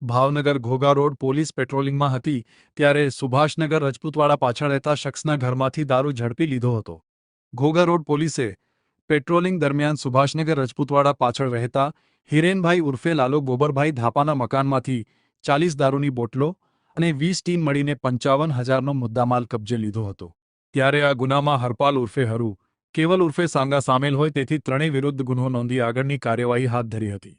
Bhavnagar Ghogha road police પેટ્રોલિંગમાં હતી ત્યારે સુભાષનગર રજપૂતવાડા પાછળ રહેતા શખ્સના ઘરમાંથી દારૂ ઝડપી લીધો હતો। ઘોઘા રોડ પોલીસે પેટ્રોલિંગ દરમિયાન સુભાષનગર રજપૂતવાડા પાછળ રહેતા હિરેનભાઈ ઉર્ફે લાલો ગોબરભાઈ ધાપાના મકાનમાંથી 40 દારૂની બોટલો અને 20 ટીન મળીને 55,000નો મુદ્દામાલ કબજે લીધો હતો। ત્યારે આ ગુનામાં હરપાલ ઉર્ફે હરુ, કેવલ ઉર્ફે સાંગા સામેલ હોય તેથી ત્રણેય વિરુદ્ધ ગુનો નોંધી આગળની કાર્યવાહી હાથ ધરી હતી।